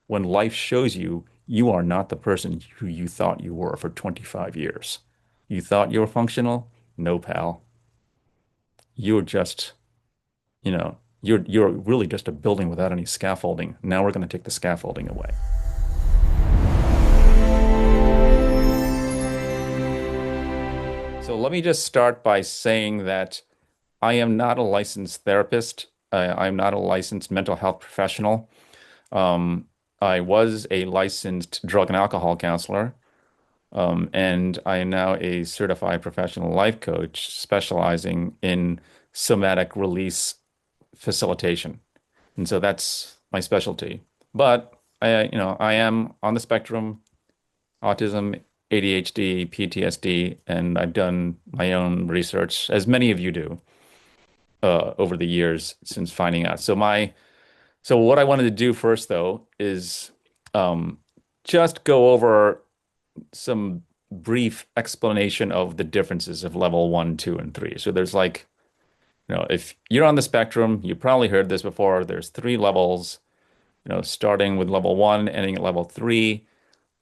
when life shows you you are not the person who you thought you were for 25 years. You thought you were functional? No, pal. You're just, you're really just a building without any scaffolding. Now we're going to take the scaffolding away. So let me just start by saying that I am not a licensed therapist. I'm not a licensed mental health professional. Um, I was a licensed drug and alcohol counselor, and I am now a certified professional life coach specializing in somatic release facilitation. And so that's my specialty. But I am on the spectrum, autism, ADHD, PTSD, and I've done my own research, as many of you do, over the years since finding out. So what I wanted to do first, though, is um, just go over some brief explanation of the differences of level one, two, and three. So there's like, if you're on the spectrum, you probably heard this before. There's three levels, starting with level one, ending at level three,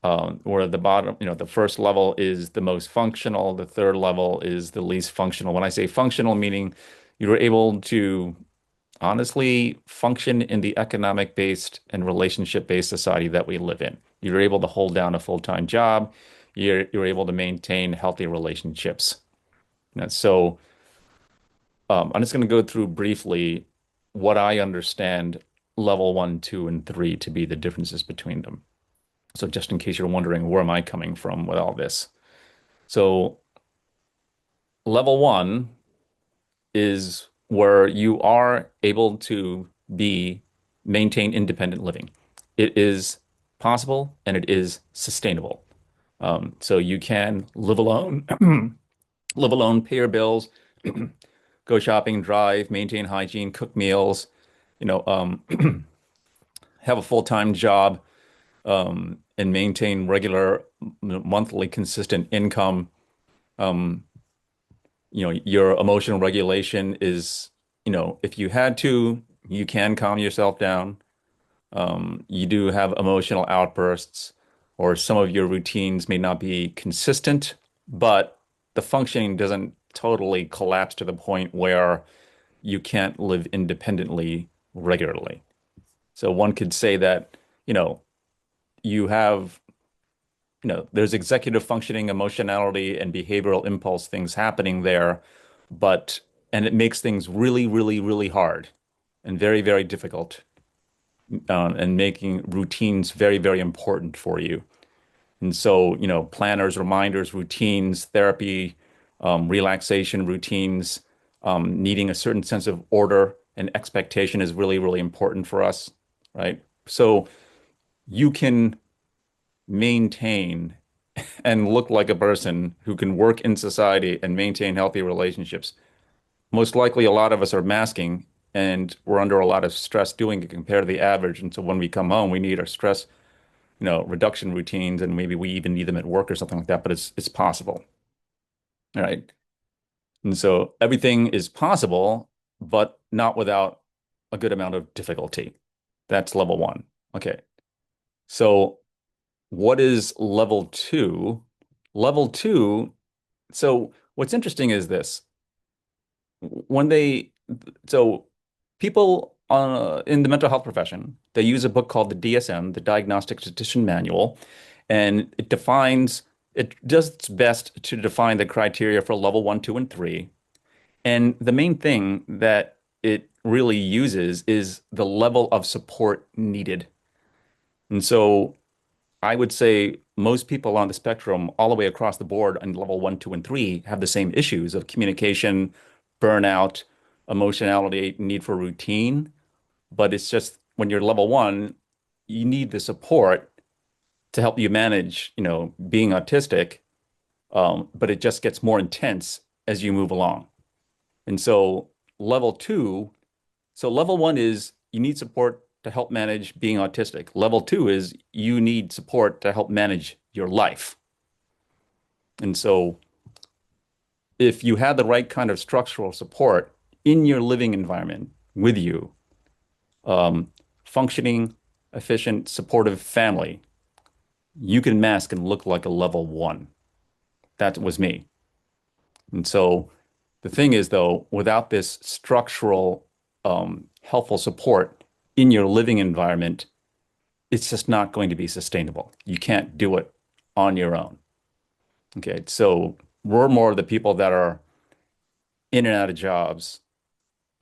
where the bottom, the first level is the most functional. The third level is the least functional. When I say functional, meaning you're able to honestly function in the economic-based and relationship-based society that we live in. You're able to hold down a full-time job. You're able to maintain healthy relationships. So I'm just going to go through briefly what I understand level one, two, and three to be the differences between them. So just in case you're wondering, where am I coming from with all this? So level one is where you are able to be maintain independent living. It is possible and it is sustainable. So you can live alone, live alone, pay your bills, go shopping, drive, maintain hygiene, cook meals, you know, um, have a full-time job, and maintain regular monthly consistent income. Um, your emotional regulation is, if you had to, you can calm yourself down. You do have emotional outbursts, or some of your routines may not be consistent, but the functioning doesn't totally collapse to the point where you can't live independently regularly. So one could say that, you know, you have, there's executive functioning, emotionality, and behavioral impulse things happening there, and it makes things really, really, really hard and very, very difficult, and making routines very, very important for you. And so, planners, reminders, routines, therapy, relaxation routines, needing a certain sense of order and expectation is really, really important for us, right? So you can maintain and look like a person who can work in society and maintain healthy relationships. Most likely, a lot of us are masking and we're under a lot of stress doing it compared to the average. And so when we come home, we need our stress, reduction routines, and maybe we even need them at work or something like that, but it's possible. All right. And so everything is possible, but not without a good amount of difficulty. That's level one. Okay. So what is level two? Level two, so what's interesting is this. When they, so people in the mental health profession, they use a book called the DSM, the Diagnostic Statistician Manual, and it does its best to define the criteria for level one, two, and three. And the main thing that it really uses is the level of support needed. And so I would say most people on the spectrum, all the way across the board on level one, two, and three, have the same issues of communication, burnout, emotionality, need for routine. But it's just when you're level one, you need the support to help you manage, being autistic. But it just gets more intense as you move along. And so level two, so level one is you need support to help manage being autistic. Level two is you need support to help manage your life. And so if you had the right kind of structural support in your living environment with you, functioning efficient, supportive family, you can mask and look like a level one. That was me. And so the thing is, though, without this structural, helpful support in your living environment, it's just not going to be sustainable. You can't do it on your own. Okay. So we're more the people that are in and out of jobs.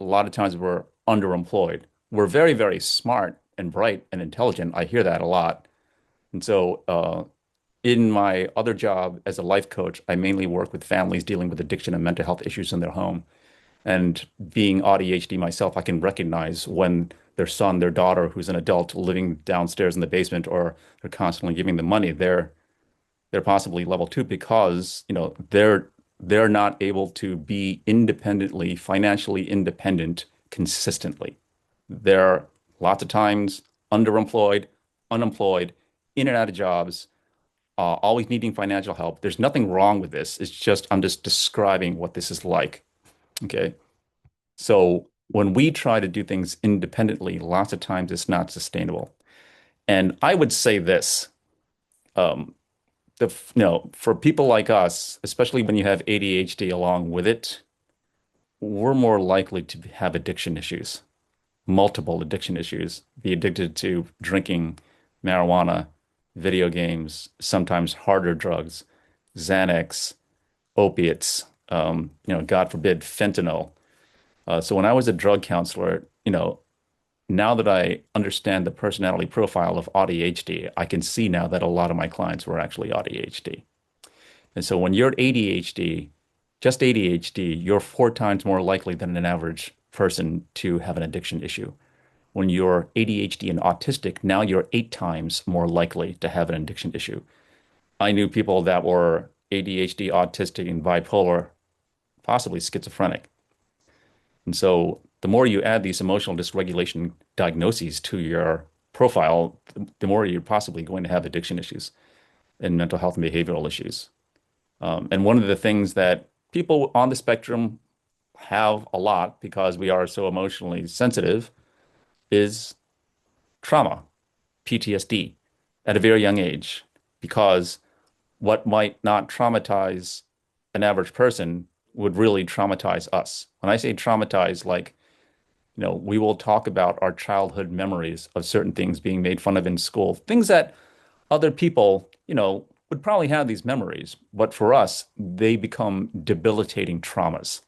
A lot of times we're underemployed. We're very, very smart and bright and intelligent. I hear that a lot. And so, in my other job as a life coach, I mainly work with families dealing with addiction and mental health issues in their home. And being ADHD myself, I can recognize when their son, their daughter, who's an adult living downstairs in the basement, or they're constantly giving them money, they're possibly level two because, they're not able to be independently, financially independent consistently. They're lots of times underemployed, unemployed, in and out of jobs, always needing financial help. There's nothing wrong with this. It's just I'm just describing what this is like. Okay. So when we try to do things independently, lots of times it's not sustainable. And I would say this, um, for people like us, especially when you have ADHD along with it, we're more likely to have addiction issues, multiple addiction issues, be addicted to drinking, marijuana, video games, sometimes harder drugs, Xanax, opiates, God forbid, fentanyl. So when I was a drug counselor, now that I understand the personality profile of ADHD, I can see now that a lot of my clients were actually ADHD. And so when you're ADHD, just ADHD, you're four times more likely than an average person to have an addiction issue. When you're ADHD and autistic, now you're eight times more likely to have an addiction issue. I knew people that were ADHD, autistic, and bipolar, possibly schizophrenic. And so the more you add these emotional dysregulation diagnoses to your profile, the more you're possibly going to have addiction issues and mental health and behavioral issues. And one of the things that people on the spectrum have a lot because we are so emotionally sensitive is trauma, PTSD at a very young age, because what might not traumatize an average person would really traumatize us. When I say traumatize, like, we will talk about our childhood memories of certain things being made fun of in school, things that other people, would probably have these memories, but for us, they become debilitating traumas.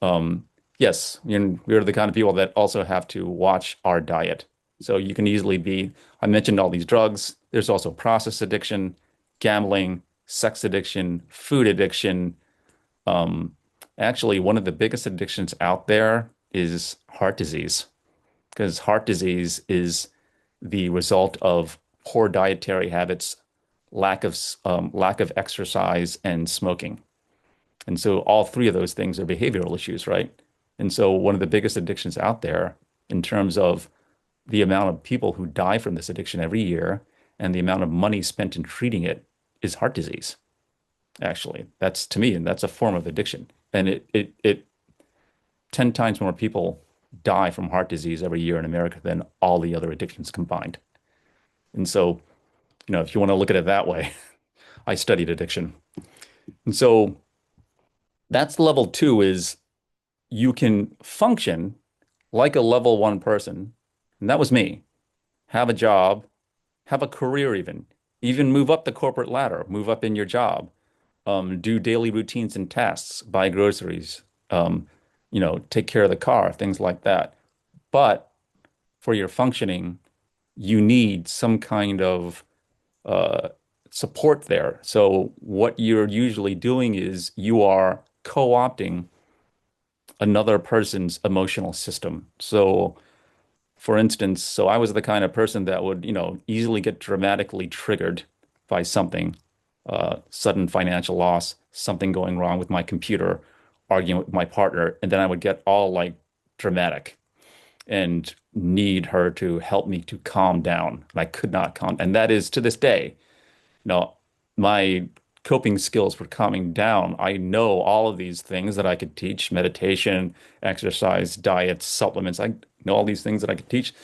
Um, yes, we're the kind of people that also have to watch our diet. So you can easily I mentioned all these drugs. There's also process addiction, gambling, sex addiction, food addiction. Um, Actually, one of the biggest addictions out there is heart disease, because heart disease is the result of poor dietary habits, lack of exercise, and smoking. And so all three of those things are behavioral issues, right? And so one of the biggest addictions out there in terms of the amount of people who die from this addiction every year and the amount of money spent in treating it is heart disease. Actually, that's to me, and that's a form of addiction. And it 10 times more people die from heart disease every year in America than all the other addictions combined. And so, if you want to look at it that way, I studied addiction. And so that's level two is you can function like a level one person. And that was me. Have a job, have a career even move up the corporate ladder, move up in your job, do daily routines and tasks, buy groceries, take care of the car, things like that. But for your functioning, you need some kind of uh, support there. So what you're usually doing is you are co-opting another person's emotional system. So for instance, so I was the kind of person that would, easily get dramatically triggered by something, sudden financial loss, something going wrong with my computer, arguing with my partner, and then I would get all like dramatic and need her to help me to calm down. And I could not calm. And that is to this day, my coping skills for calming down. I know all of these things that I could teach, meditation, exercise, diet, supplements. I know all these things that I could teach.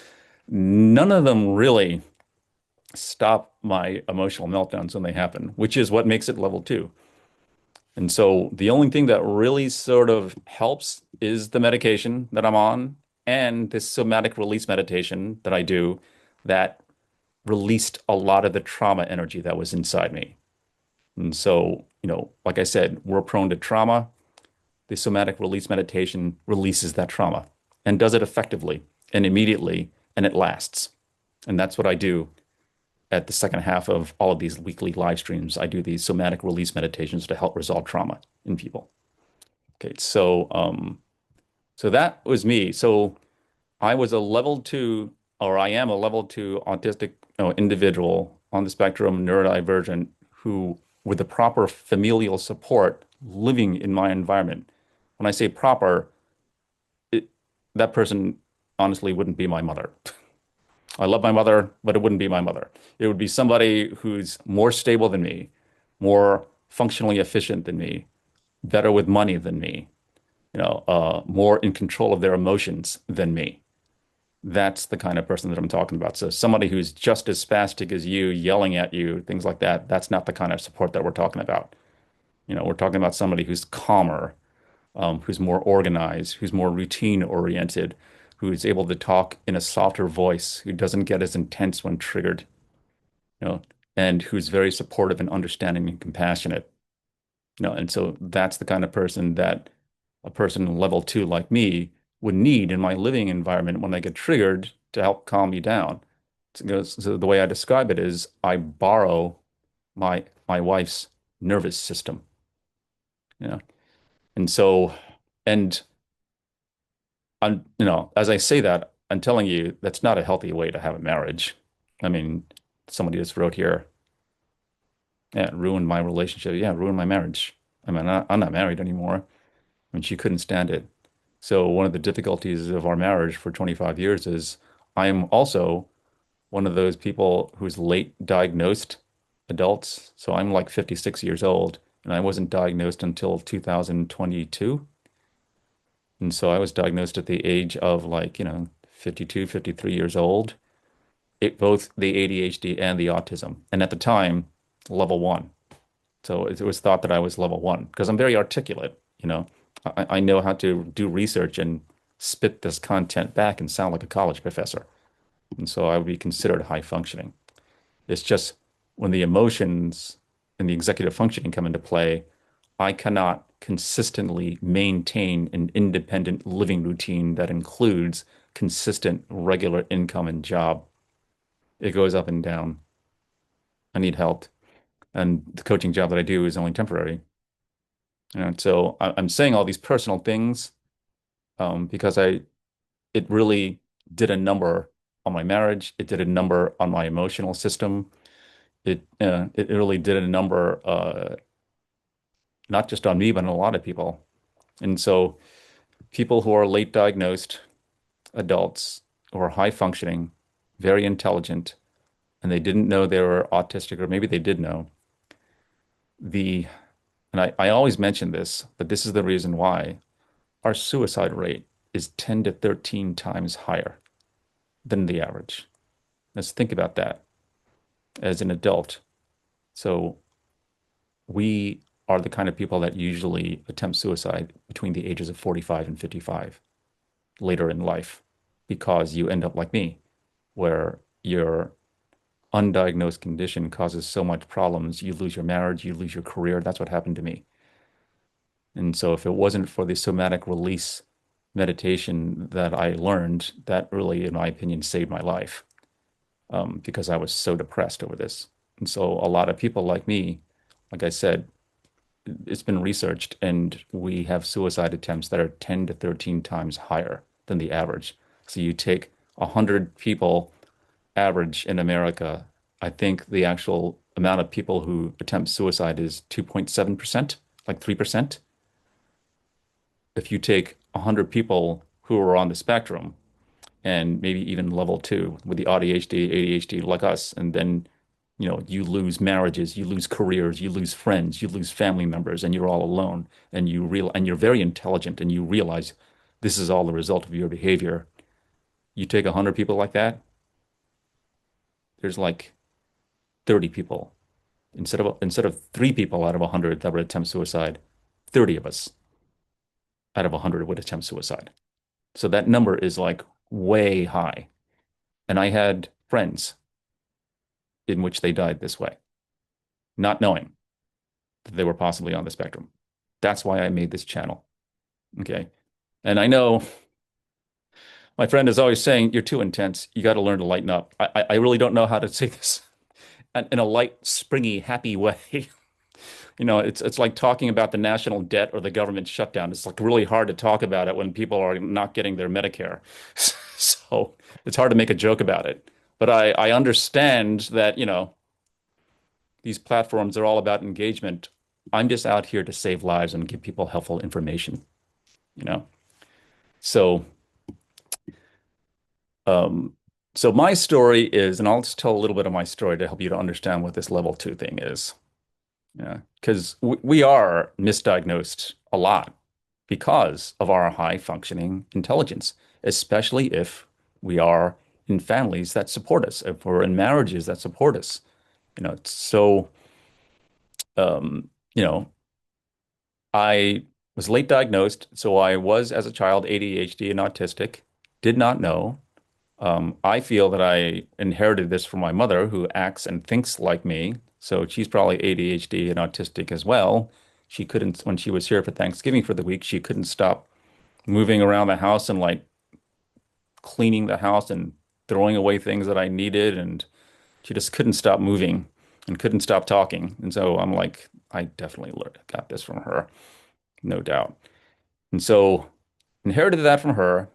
None of them really stop my emotional meltdowns when they happen, which is what makes it level two. And so the only thing that really sort of helps is the medication that I'm on and this somatic release meditation that I do that released a lot of the trauma energy that was inside me. And so, like I said, we're prone to trauma. The somatic release meditation releases that trauma and does it effectively and immediately, and it lasts. And that's what I do at the second half of all of these weekly live streams. I do these somatic release meditations to help resolve trauma in people. Okay, so that was me. So I was a level two, or I am a level two autistic individual on the spectrum, neurodivergent, who, with the proper familial support, living in my environment. When I say proper, it, that person honestly wouldn't be my mother. I love my mother, but it wouldn't be my mother. It would be somebody who's more stable than me, more functionally efficient than me, better with money than me, more in control of their emotions than me. That's the kind of person that I'm talking about. So somebody who's just as spastic as you, yelling at you, things like that, that's not the kind of support that we're talking about. We're talking about somebody who's calmer, who's more organized, who's more routine oriented, who's able to talk in a softer voice, who doesn't get as intense when triggered, you know, and who's very supportive and understanding and compassionate. And so that's the kind of person that a person level two like me would need in my living environment when I get triggered to help calm me down. So the way I describe it is I borrow my wife's nervous system, you know. And so, and as I say that, I'm telling you that's not a healthy way to have a marriage. I mean, somebody just wrote here, yeah, it ruined my relationship. Yeah, it ruined my marriage. I mean, I'm not married anymore. I mean, she couldn't stand it. So one of the difficulties of our marriage for 25 years is I'm also one of those people who's late diagnosed adults. So I'm like 56 years old and I wasn't diagnosed until 2022. And so I was diagnosed at the age of 52, 53 years old. Both the ADHD and the autism. And at the time, level one. So it was thought that I was level one because I'm very articulate, I know how to do research and spit this content back and sound like a college professor. And so I would be considered high functioning. It's just when the emotions and the executive functioning come into play, I cannot consistently maintain an independent living routine that includes consistent, regular income and job. It goes up and down. I need help. And the coaching job that I do is only temporary. And so I'm saying all these personal things because it really did a number on my marriage. It did a number on my emotional system. It really did a number not just on me, but on a lot of people. And so people who are late diagnosed adults who are high functioning, very intelligent, and they didn't know they were autistic, or maybe they did know, the and I always mention this, but this is the reason why our suicide rate is 10 to 13 times higher than the average. Let's think about that as an adult. So we are the kind of people that usually attempt suicide between the ages of 45 and 55 later in life because you end up like me, where your undiagnosed condition causes so much problems. You lose your marriage, you lose your career. That's what happened to me. And so if it wasn't for the somatic release meditation that I learned, that really, in my opinion, saved my life because I was so depressed over this. And so a lot of people like me, like I said, it's been researched and we have suicide attempts that are 10 to 13 times higher than the average. So you take 100 people average in America, I think the actual amount of people who attempt suicide is 2.7%, like 3%. If you take 100 people who are on the spectrum and maybe even level two with the ADHD like us, and then you lose marriages, you lose careers, you lose friends, you lose family members, and you're all alone, and you're very intelligent, and you realize this is all the result of your behavior. You take 100 people like that, there's like 30 people. Instead of 3 people out of 100 that would attempt suicide, 30 of us out of 100 would attempt suicide. So that number is like way high. And I had friends in which they died this way, not knowing that they were possibly on the spectrum. That's why I made this channel. Okay. And I know my friend is always saying, you're too intense. You got to learn to lighten up. I really don't know how to say this in a light, springy, happy way. It's like talking about the national debt or the government shutdown. It's like really hard to talk about it when people are not getting their Medicare. So it's hard to make a joke about it. But I understand that, these platforms are all about engagement. I'm just out here to save lives and give people helpful information, you know. So um so my story is, and I'll just tell a little bit of my story to help you to understand what this level two thing is. Yeah, because we are misdiagnosed a lot because of our high functioning intelligence, especially if we are in families that support us, if we're in marriages that support us. So um, you know, I was late diagnosed, so I was as a child ADHD and autistic, did not know. I feel that I inherited this from my mother, who acts and thinks like me. So she's probably ADHD and autistic as well. She couldn't, when she was here for Thanksgiving for the week, she couldn't stop moving around the house and like cleaning the house and throwing away things that I needed. And she just couldn't stop moving and couldn't stop talking. And so I'm like, I definitely got this from her, no doubt. And so inherited that from her.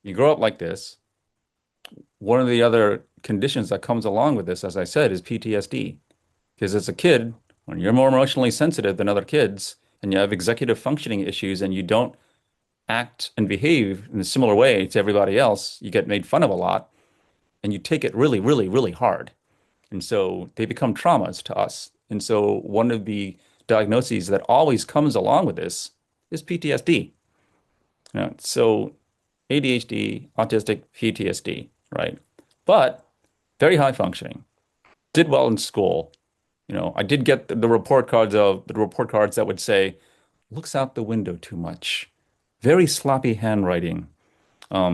You grow up like this. One of the other conditions that comes along with this, as I said, is PTSD. Because as a kid, when you're more emotionally sensitive than other kids and you have executive functioning issues and you don't act and behave in a similar way to everybody else, you get made fun of a lot and you take it really, really, really hard. And so they become traumas to us. And so one of the diagnoses that always comes along with this is PTSD. So ADHD, autistic, PTSD, right? But very high functioning, did well in school. I did get the report cards that would say, looks out the window too much, very sloppy handwriting.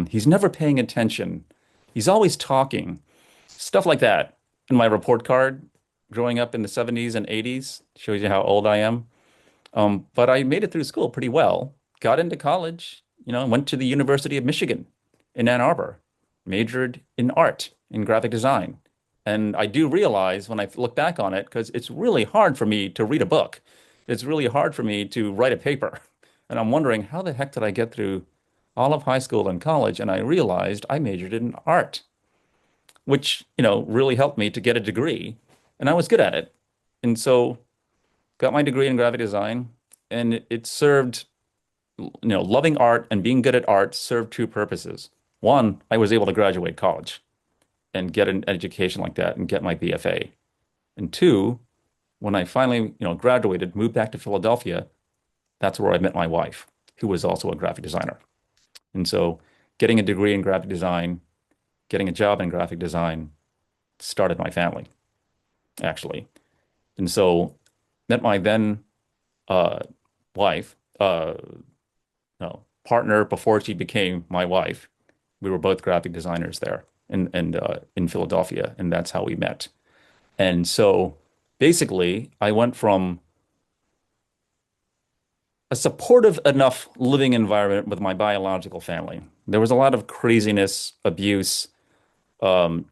He's never paying attention. He's always talking, stuff like that. In my report card, growing up in the 70s and 80s, shows you how old I am. But I made it through school pretty well, got into college, went to the University of Michigan in Ann Arbor, majored in art, in graphic design. And I do realize when I look back on it, because it's really hard for me to read a book. It's really hard for me to write a paper. And I'm wondering, how the heck did I get through all of high school and college? And I realized I majored in art, which, really helped me to get a degree. And I was good at it. And so got my degree in graphic design, and it served, loving art and being good at art served two purposes. One, I was able to graduate college and get an education like that and get my BFA. And two, when I finally, graduated, moved back to Philadelphia, that's where I met my wife, who was also a graphic designer. And so getting a degree in graphic design, getting a job in graphic design started my family, actually. And so met my then uh, wife, no, partner before she became my wife. We were both graphic designers there in Philadelphia, and that's how we met. And so basically, I went from a supportive enough living environment with my biological family. There was a lot of craziness, abuse, um,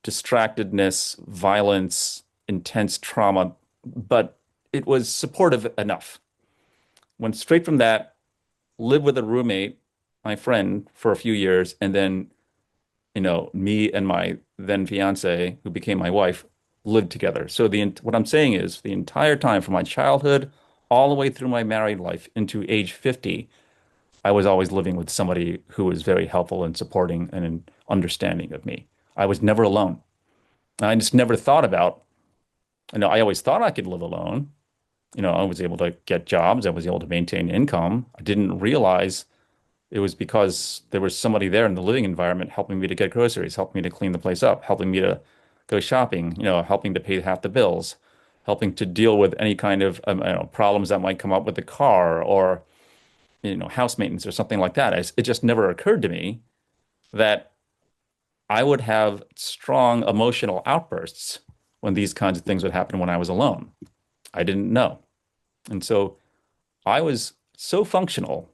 distractedness, violence, intense trauma, but it was supportive enough. Went straight from that, lived with a roommate, my friend, for a few years, and then, me and my then fiance, who became my wife, lived together. So what I'm saying is the entire time from my childhood all the way through my married life into age 50, I was always living with somebody who was very helpful and supporting and understanding of me. I was never alone. I just never thought about, I always thought I could live alone. I was able to get jobs. I was able to maintain income. I didn't realize it was because there was somebody there in the living environment helping me to get groceries, helping me to clean the place up, helping me to go shopping, helping to pay half the bills, helping to deal with any kind of problems that might come up with the car or house maintenance or something like that. It just never occurred to me that I would have strong emotional outbursts when these kinds of things would happen when I was alone. I didn't know. And so I was so functional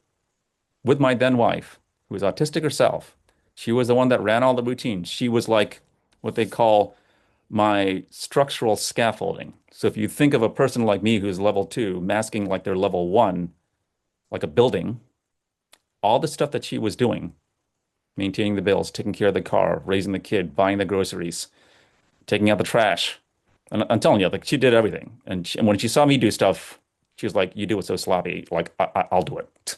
with my then wife, who was autistic herself. She was the one that ran all the routines. She was like what they call my structural scaffolding. So if you think of a person like me who's level two, masking like they're level one, like a building, all the stuff that she was doing, maintaining the bills, taking care of the car, raising the kid, buying the groceries, taking out the trash. And I'm telling you, like she did everything. And when she saw me do stuff, she was like, "You do it so sloppy. Like I'll do it."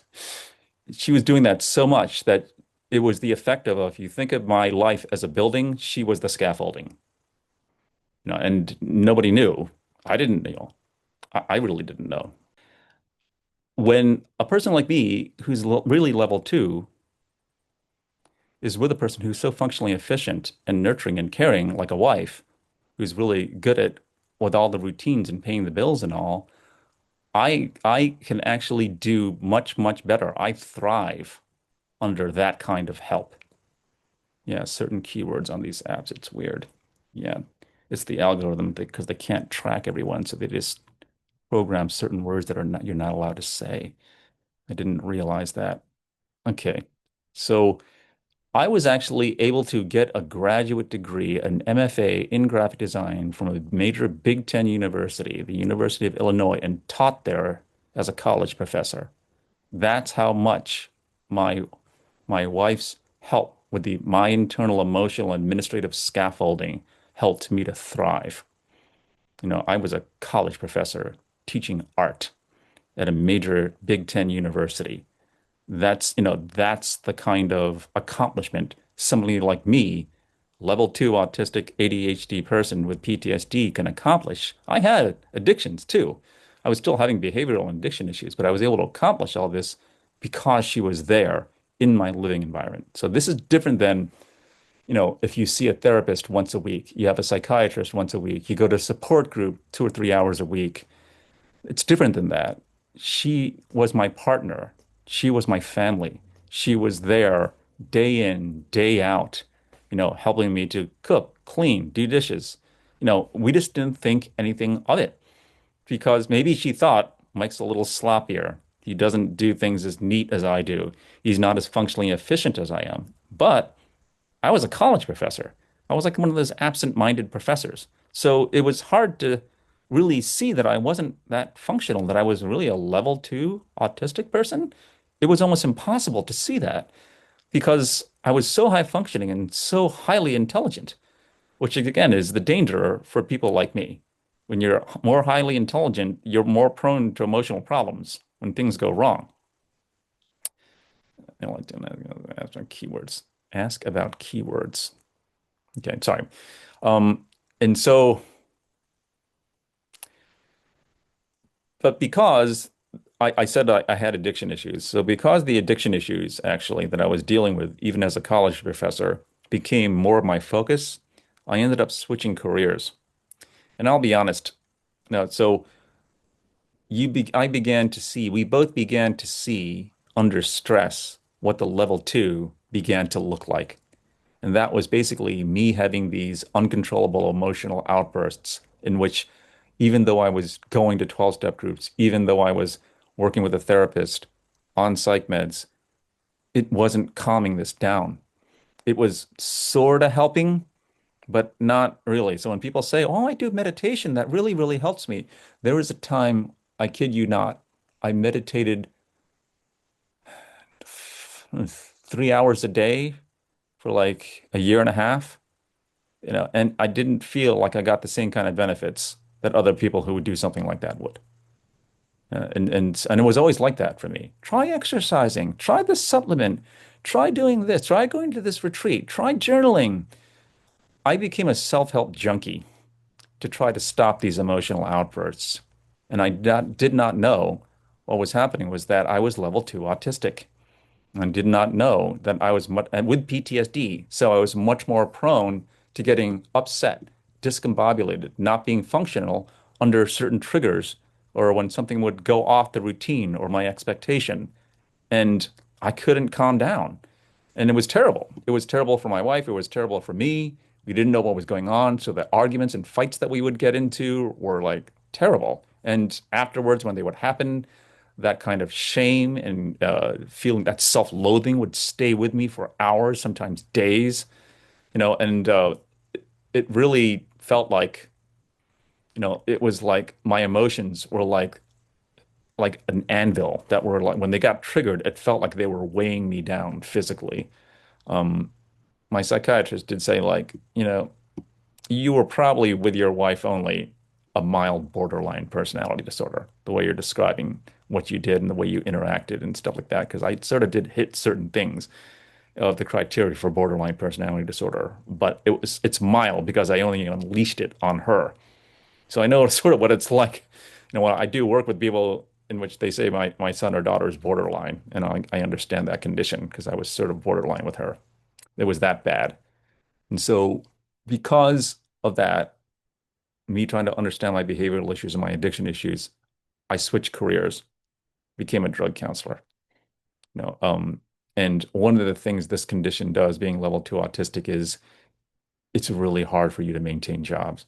She was doing that so much that it was the effect of, if you think of my life as a building, she was the scaffolding. And nobody knew. I didn't know. I really didn't know. When a person like me, who's really level two, is with a person who's so functionally efficient and nurturing and caring, like a wife, who's really good at with all the routines and paying the bills and all, I can actually do much, much better. I thrive under that kind of help. Yeah, certain keywords on these apps, it's weird. Yeah, it's the algorithm because they can't track everyone, so they just program certain words that you're not allowed to say. I didn't realize that. Okay. So I was actually able to get a graduate degree, an MFA in graphic design from a major Big Ten university, the University of Illinois, and taught there as a college professor. That's how much my my wife's help with my internal emotional administrative scaffolding helped me to thrive. I was a college professor teaching art at a major Big Ten university. That's the kind of accomplishment somebody like me, level two autistic ADHD person with PTSD can accomplish. I had addictions too. I was still having behavioral and addiction issues, but I was able to accomplish all this because she was there in my living environment. So this is different than, if you see a therapist once a week, you have a psychiatrist once a week, you go to a support group 2 or 3 hours a week. It's different than that. She was my partner. She was my family. She was there day in, day out, helping me to cook, clean, do dishes. We just didn't think anything of it because maybe she thought Mike's a little sloppier. He doesn't do things as neat as I do. He's not as functionally efficient as I am. But I was a college professor. I was like one of those absent-minded professors. So it was hard to really see that I wasn't that functional, that I was really a level two autistic person. It was almost impossible to see that because I was so high functioning and so highly intelligent, which again is the danger for people like me. When you're more highly intelligent, you're more prone to emotional problems when things go wrong. I like to ask about keywords. Ask about keywords. Okay, sorry. Um, and so, but because I said I had addiction issues, so because the addiction issues actually that I was dealing with, even as a college professor, became more of my focus, I ended up switching careers. And I'll be honest, no, so I began to see, we both began to see under stress what the level two began to look like. And that was basically me having these uncontrollable emotional outbursts in which, even though I was going to 12-step groups, even though I was working with a therapist on psych meds, it wasn't calming this down. It was sort of helping, but not really. So when people say, "Oh, I do meditation, that really, really helps me," there was a time, I kid you not, I meditated 3 hours a day for like a year and a half. And I didn't feel like I got the same kind of benefits that other people who would do something like that would. And it was always like that for me. Try exercising, try this supplement, try doing this, try going to this retreat, try journaling. I became a self-help junkie to try to stop these emotional outbursts. And did not know what was happening was that I was level two autistic and did not know that I was much and with PTSD. So I was much more prone to getting upset discombobulated, not being functional under certain triggers or when something would go off the routine or my expectation. And I couldn't calm down. And it was terrible. It was terrible for my wife. It was terrible for me. We didn't know what was going on. So the arguments and fights that we would get into were like terrible. And afterwards, when they would happen, that kind of shame and feeling that self-loathing would stay with me for hours, sometimes days, and it really felt like, it was like my emotions were like an anvil that were like when they got triggered, it felt like they were weighing me down physically. Um, my psychiatrist did say like, you were probably with your wife only a mild borderline personality disorder, the way you're describing what you did and the way you interacted and stuff like that. Because I sort of did hit certain things of the criteria for borderline personality disorder, but it's mild because I only unleashed it on her. So I know sort of what it's like. When I do work with people in which they say my son or daughter is borderline, and I understand that condition because I was sort of borderline with her. It was that bad. And so because of that, me trying to understand my behavioral issues and my addiction issues, I switched careers, became a drug counselor. You know, um, and one of the things this condition does, being level two autistic, is it's really hard for you to maintain jobs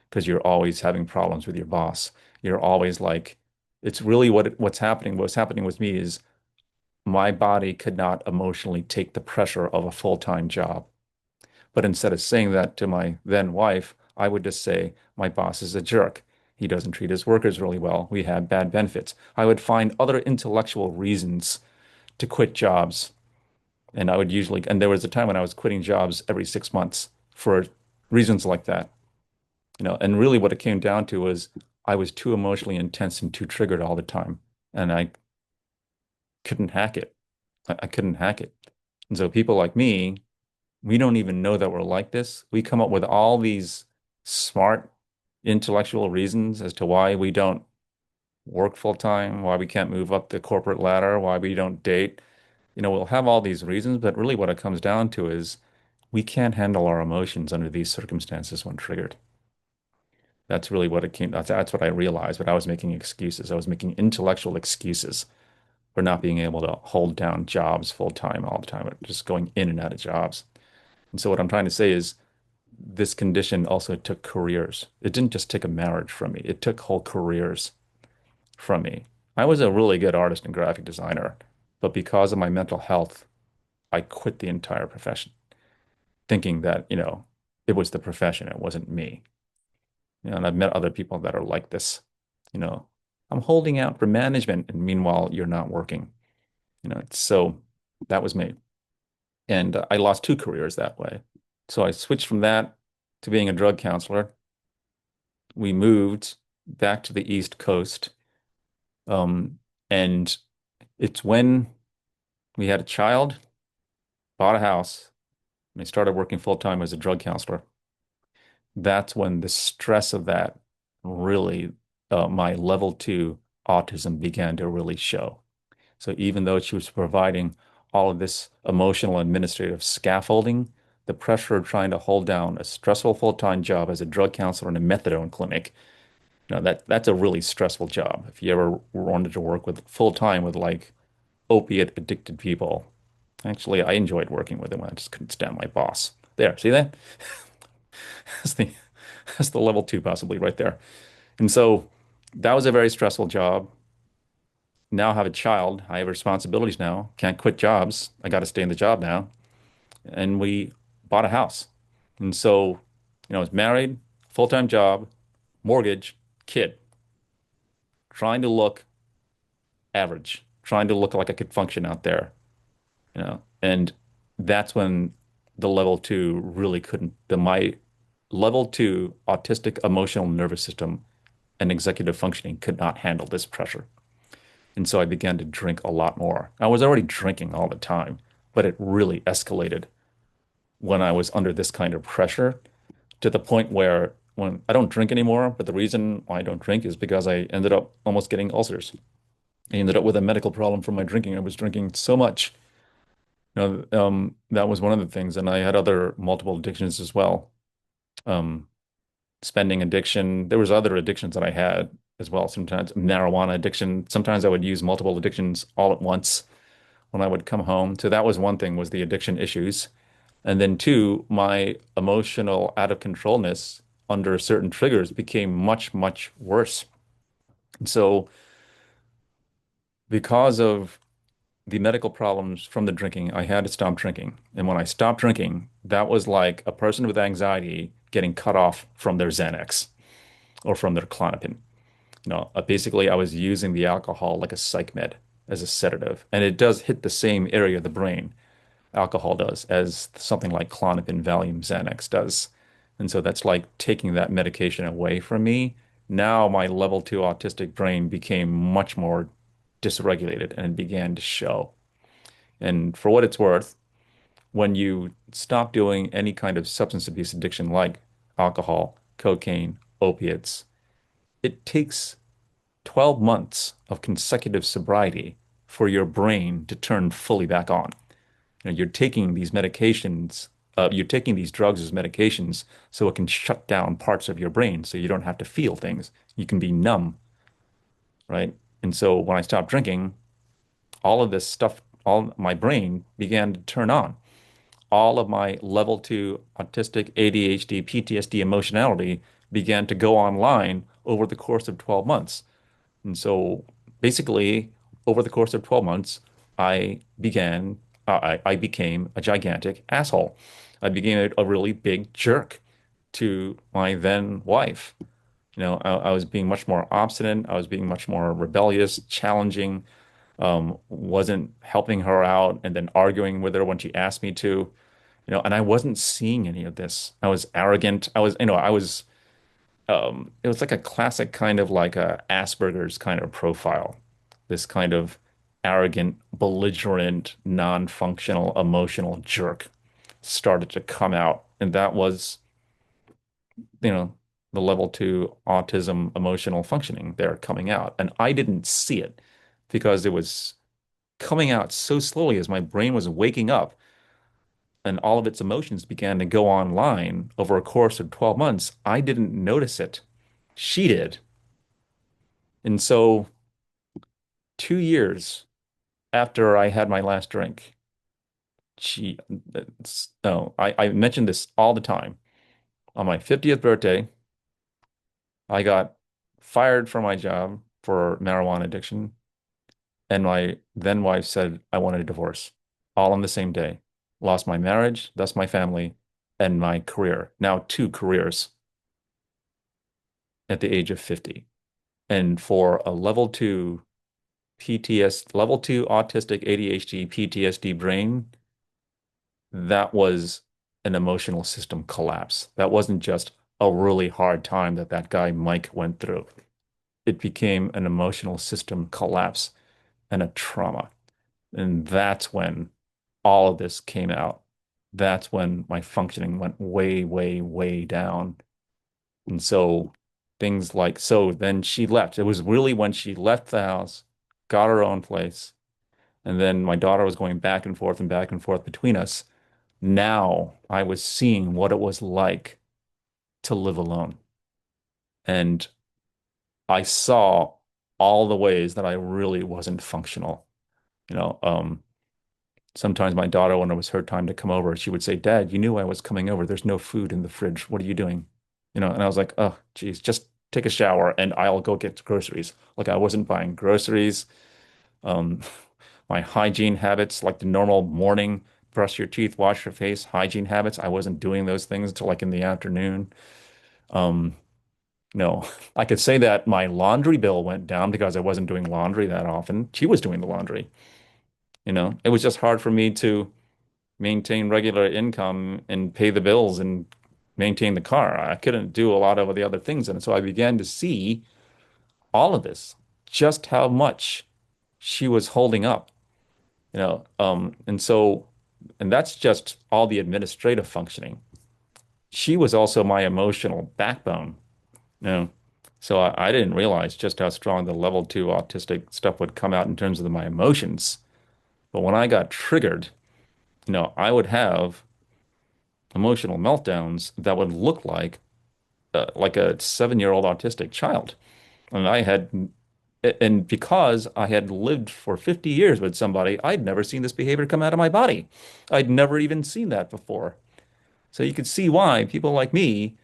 because you're always having problems with your boss. You're always like, it's really what's happening. What's happening with me is my body could not emotionally take the pressure of a full-time job. But instead of saying that to my then wife, I would just say, my boss is a jerk. He doesn't treat his workers really well. We have bad benefits. I would find other intellectual reasons to quit jobs. And I would usually, and there was a time when I was quitting jobs every 6 months for reasons like that. And really what it came down to was I was too emotionally intense and too triggered all the time. And I couldn't hack it. I couldn't hack it. And so people like me, we don't even know that we're like this. We come up with all these smart intellectual reasons as to why we don't work full time, why we can't move up the corporate ladder, why we don't date. We'll have all these reasons, but really what it comes down to is we can't handle our emotions under these circumstances when triggered. That's really what it came. That's what I realized. But I was making excuses. I was making intellectual excuses for not being able to hold down jobs full time all the time, just going in and out of jobs. And so what I'm trying to say is this condition also took careers. It didn't just take a marriage from me. It took whole careers from me. I was a really good artist and graphic designer, but because of my mental health, I quit the entire profession, thinking that, it was the profession, it wasn't me. And I've met other people that are like this. You know, I'm holding out for management, and meanwhile, you're not working. So that was me. And I lost two careers that way. So I switched from that to being a drug counselor. We moved back to the East Coast. Um, and it's when we had a child, bought a house, and I started working full time as a drug counselor. That's when the stress of that really, my level two autism began to really show. So even though she was providing all of this emotional administrative scaffolding, the pressure of trying to hold down a stressful full-time job as a drug counselor in a methadone clinic, that's a really stressful job. If you ever wanted to work with full-time with like opiate addicted people, actually, I enjoyed working with them. I just couldn't stand my boss. There, see that? That's the that's the level two possibly right there. And so that was a very stressful job. Now I have a child. I have responsibilities now. Can't quit jobs. I got to stay in the job now. And we bought a house. And so, I was married, full-time job, mortgage, kid, trying to look average, trying to look like I could function out there, And that's when the level two really couldn't, my level two autistic emotional nervous system and executive functioning could not handle this pressure. And so I began to drink a lot more. I was already drinking all the time, but it really escalated when I was under this kind of pressure to the point where when I don't drink anymore, but the reason why I don't drink is because I ended up almost getting ulcers. I ended up with a medical problem from my drinking. I was drinking so much. That was one of the things. And I had other multiple addictions as well. Um, spending addiction. There was other addictions that I had as well. Sometimes marijuana addiction. Sometimes I would use multiple addictions all at once when I would come home. So that was one thing was the addiction issues. And then two, my emotional out of controlness under certain triggers became much, much worse. And so because of the medical problems from the drinking, I had to stop drinking. And when I stopped drinking, that was like a person with anxiety getting cut off from their Xanax or from their Klonopin. Basically, I was using the alcohol like a psych med as a sedative, and it does hit the same area of the brain, alcohol does, as something like Klonopin, Valium, Xanax does. And so that's like taking that medication away from me. Now my level two autistic brain became much more dysregulated and it began to show. And for what it's worth, when you stop doing any kind of substance abuse addiction like alcohol, cocaine, opiates, it takes 12 months of consecutive sobriety for your brain to turn fully back on. You're taking these medications, you're taking these drugs as medications so it can shut down parts of your brain so you don't have to feel things. You can be numb, right? And so when I stopped drinking, all of this stuff, all my brain began to turn on. All of my level two autistic ADHD, PTSD emotionality began to go online over the course of 12 months. And so basically, over the course of 12 months, I became a gigantic asshole. I became a really big jerk to my then wife. I was being much more obstinate. I was being much more rebellious, challenging, wasn't helping her out, and then arguing with her when she asked me to. And I wasn't seeing any of this. I was arrogant. It was like a classic kind of like a Asperger's kind of profile. This kind of arrogant, belligerent, non-functional, emotional jerk started to come out. And that was, you know, the level two autism emotional functioning there coming out. And I didn't see it because it was coming out so slowly as my brain was waking up and all of its emotions began to go online over a course of 12 months. I didn't notice it. She did. And so 2 years after I had my last drink, she, no, I mention this all the time. On my 50th birthday, I got fired from my job for marijuana addiction, and my then wife said I wanted a divorce, all on the same day. Lost my marriage, thus my family, and my career. Now two careers at the age of 50. And for a level two autistic ADHD PTSD brain, that was an emotional system collapse. That wasn't just a really hard time that that guy Mike went through. It became an emotional system collapse and a trauma. And that's when all of this came out. That's when my functioning went way, way, way down. And so things like, so then she left. It was really when she left the house, got her own place, and then my daughter was going back and forth between us. Now I was seeing what it was like to live alone. And I saw all the ways that I really wasn't functional. You know, um, Sometimes my daughter, when it was her time to come over, she would say, Dad, you knew I was coming over. There's no food in the fridge. What are you doing? And I was like, oh, geez, just take a shower and I'll go get groceries. Like I wasn't buying groceries. Um, my hygiene habits, like the normal morning, brush your teeth, wash your face, hygiene habits, I wasn't doing those things until like in the afternoon. Um, no, I could say that my laundry bill went down because I wasn't doing laundry that often. She was doing the laundry. It was just hard for me to maintain regular income and pay the bills and maintain the car. I couldn't do a lot of the other things. And so I began to see all of this, just how much she was holding up, and that's just all the administrative functioning. She was also my emotional backbone, you know. So I didn't realize just how strong the level two autistic stuff would come out in terms of my emotions. But when I got triggered, I would have emotional meltdowns that would look like like a 7-year-old autistic child. And and because I had lived for 50 years with somebody, I'd never seen this behavior come out of my body. I'd never even seen that before. So you could see why people like me,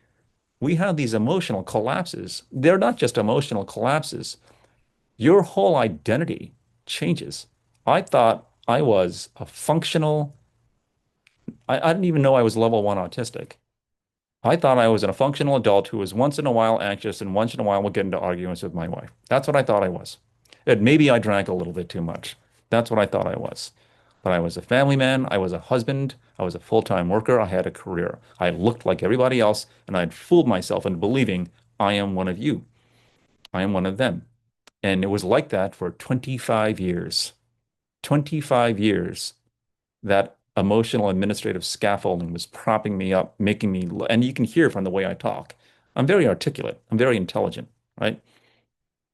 we have these emotional collapses. They're not just emotional collapses. Your whole identity changes. I thought I was a functional, I didn't even know I was level one autistic. I thought I was a functional adult who was once in a while anxious and once in a while would get into arguments with my wife. That's what I thought I was. And maybe I drank a little bit too much. That's what I thought I was. But I was a family man. I was a husband. I was a full-time worker. I had a career. I looked like everybody else, and I'd fooled myself into believing I am one of you. I am one of them. And it was like that for 25 years. 25 years that emotional administrative scaffolding was propping me up, making me, and you can hear from the way I talk. I'm very articulate. I'm very intelligent, right?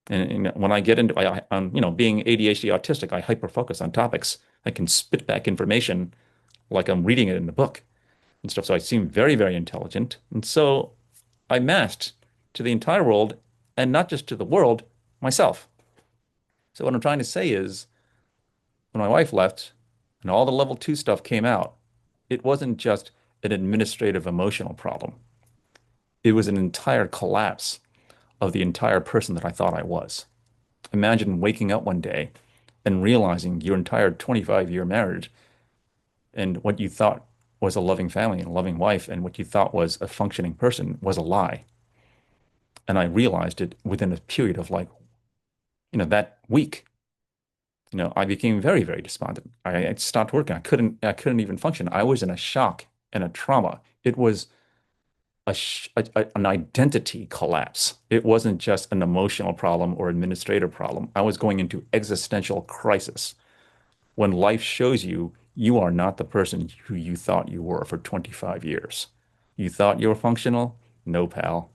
And when I get into, being ADHD autistic, I hyper focus on topics. I can spit back information like I'm reading it in the book and stuff. So I seem very, very intelligent. And so I masked to the entire world and not just to the world, myself. So what I'm trying to say is when my wife left and all the level two stuff came out, it wasn't just an administrative emotional problem. It was an entire collapse of the entire person that I thought I was. Imagine waking up one day and realizing your entire 25-year marriage and what you thought was a loving family and a loving wife and what you thought was a functioning person was a lie. And I realized it within a period of like, that week. I became very, very despondent. I stopped working. I couldn't even function. I was in a shock and a trauma. It was an identity collapse. It wasn't just an emotional problem or administrative problem. I was going into existential crisis when life shows you you are not the person who you thought you were for 25 years. You thought you were functional? No, pal.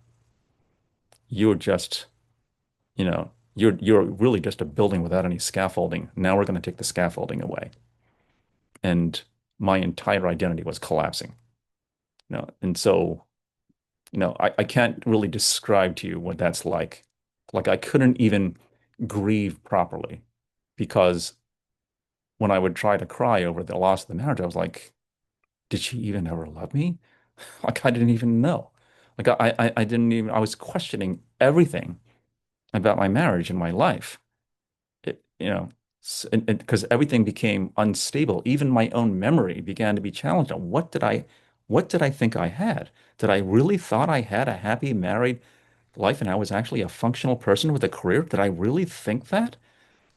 You're just, you're really just a building without any scaffolding. Now we're going to take the scaffolding away. And my entire identity was collapsing. And so I can't really describe to you what that's like. Like I couldn't even grieve properly because when I would try to cry over the loss of the marriage, I was like, did she even ever love me? Like I didn't even know. Like I didn't even, I was questioning everything about my marriage and my life. It, and because everything became unstable. Even my own memory began to be challenged. What did I think I had? Did I really thought I had a happy married life and I was actually a functional person with a career? Did I really think that?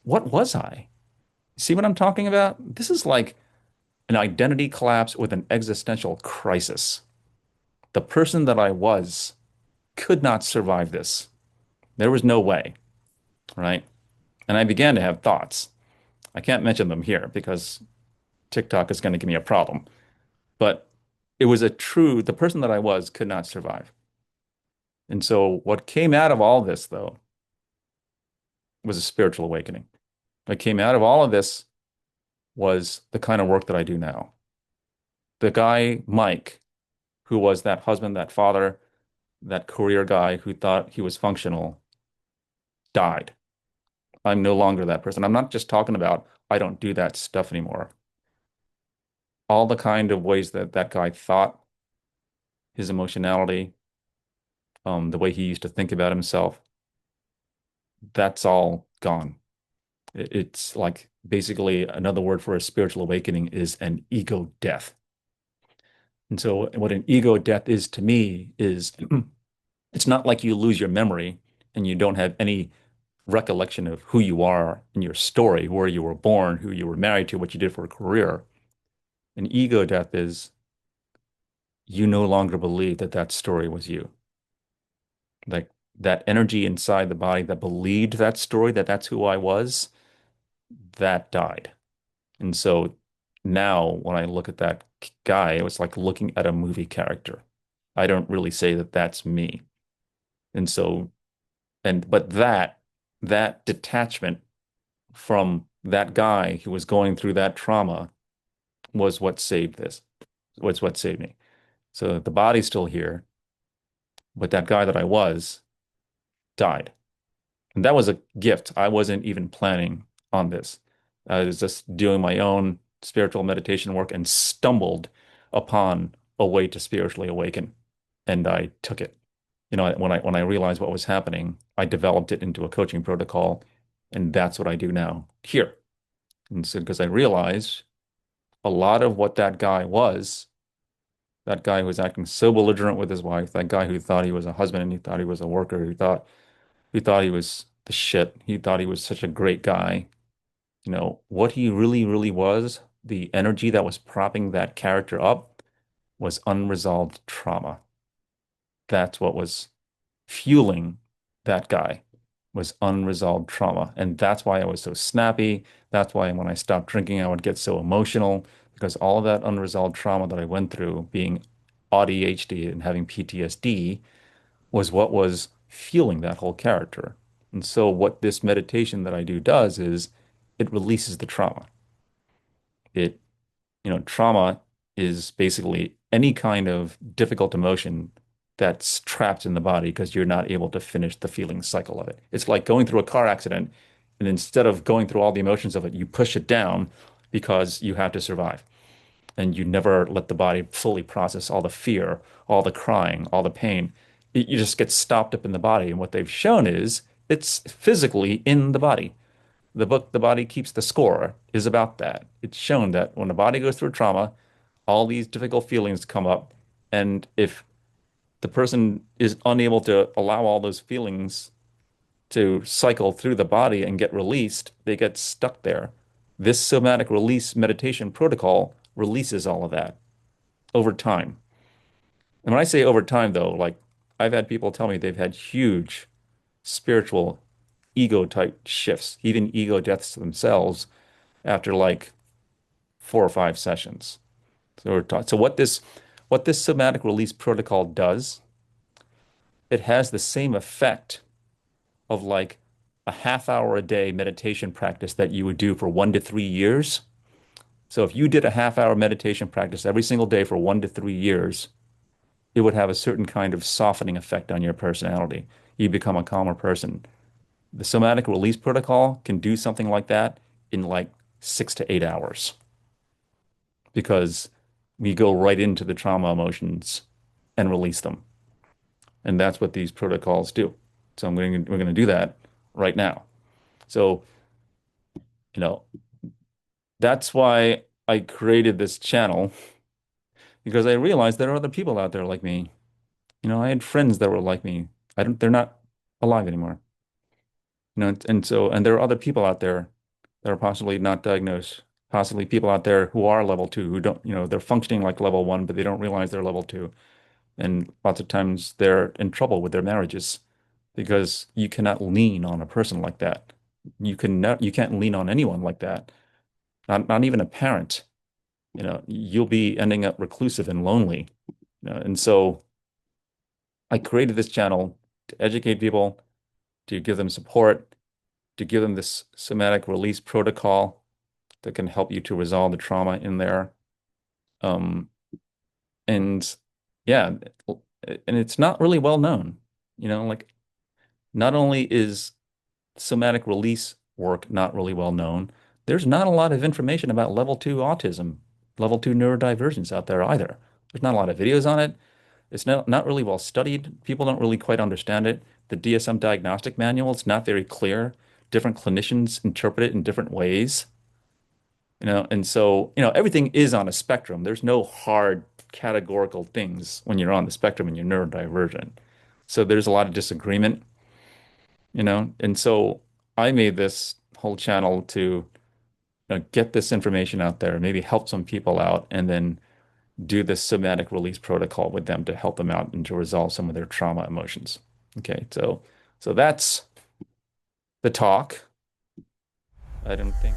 What was I? See what I'm talking about? This is like an identity collapse with an existential crisis. The person that I was could not survive this. There was no way, right? And I began to have thoughts. I can't mention them here because TikTok is going to give me a problem. But it was the person that I was could not survive. And so what came out of all this, though, was a spiritual awakening. What came out of all of this was the kind of work that I do now. The guy, Mike, who was that husband, that father, that career guy who thought he was functional, died. I'm no longer that person. I'm not just talking about I don't do that stuff anymore. All the kind of ways that that guy thought, his emotionality, the way he used to think about himself, that's all gone. It's like basically another word for a spiritual awakening is an ego death. And so what an ego death is to me is it's not like you lose your memory and you don't have any recollection of who you are in your story, where you were born, who you were married to, what you did for a career. An ego death is you no longer believe that that story was you. Like that energy inside the body that believed that story, that that's who I was, that died. And so now when I look at that guy, it was like looking at a movie character. I don't really say that that's me. And so, but that detachment from that guy who was going through that trauma was what saved me. So the body's still here. but that guy that I was died. And that was a gift. I wasn't even planning on this. I was just doing my own spiritual meditation work and stumbled upon a way to spiritually awaken. And I took it. When I realized what was happening, I developed it into a coaching protocol, and that's what I do now here. And so because I realized a lot of what that guy was, that guy who was acting so belligerent with his wife, that guy who thought he was a husband and he thought he was a worker, who thought he was the shit. He thought he was such a great guy. What he really, really was, the energy that was propping that character up was unresolved trauma. That's what was fueling that guy was unresolved trauma. And that's why I was so snappy. That's why when I stopped drinking, I would get so emotional because all of that unresolved trauma that I went through being ADHD and having PTSD was what was fueling that whole character. And so what this meditation that I do does is it releases the trauma. It, trauma is basically any kind of difficult emotion that's trapped in the body because you're not able to finish the feeling cycle of it. It's like going through a car accident, and instead of going through all the emotions of it, you push it down because you have to survive. And you never let the body fully process all the fear, all the crying, all the pain. You just get stopped up in the body. And what they've shown is it's physically in the body. The book, The Body Keeps the Score, is about that. It's shown that when the body goes through trauma, all these difficult feelings come up. And if the person is unable to allow all those feelings to cycle through the body and get released, they get stuck there. This somatic release meditation protocol releases all of that over time. And when I say over time, though, like I've had people tell me they've had huge spiritual ego type shifts, even ego deaths to themselves after like 4 or 5 sessions. So what this somatic release protocol does, it has the same effect of like a half hour a day meditation practice that you would do for 1 to 3 years. So if you did a half hour meditation practice every single day for 1 to 3 years, it would have a certain kind of softening effect on your personality. You become a calmer person. The somatic release protocol can do something like that in like 6 to 8 hours because we go right into the trauma emotions and release them. And that's what these protocols do. So we're going to do that right now. So, you know, that's why I created this channel because I realized there are other people out there like me. I had friends that were like me. They're not alive anymore. And there are other people out there that are possibly not diagnosed, possibly people out there who are level two, who don't, they're functioning like level one, but they don't realize they're level two. And lots of times they're in trouble with their marriages because you cannot lean on a person like that. You can't lean on anyone like that. Not even a parent. You'll be ending up reclusive and lonely. And so I created this channel to educate people, to give them support, to give them this somatic release protocol that can help you to resolve the trauma in there. Um, and yeah, and it's not really well known. Like not only is somatic release work not really well known, there's not a lot of information about level two autism, level two neurodivergence out there either. There's not a lot of videos on it. It's not really well studied. People don't really quite understand it. The DSM diagnostic manual, it's not very clear. Different clinicians interpret it in different ways. And so, everything is on a spectrum. There's no hard categorical things when you're on the spectrum and you're neurodivergent. So there's a lot of disagreement, and so I made this whole channel to, get this information out there, maybe help some people out, and then do this somatic release protocol with them to help them out and to resolve some of their trauma emotions. Okay, so that's the talk. I don't think.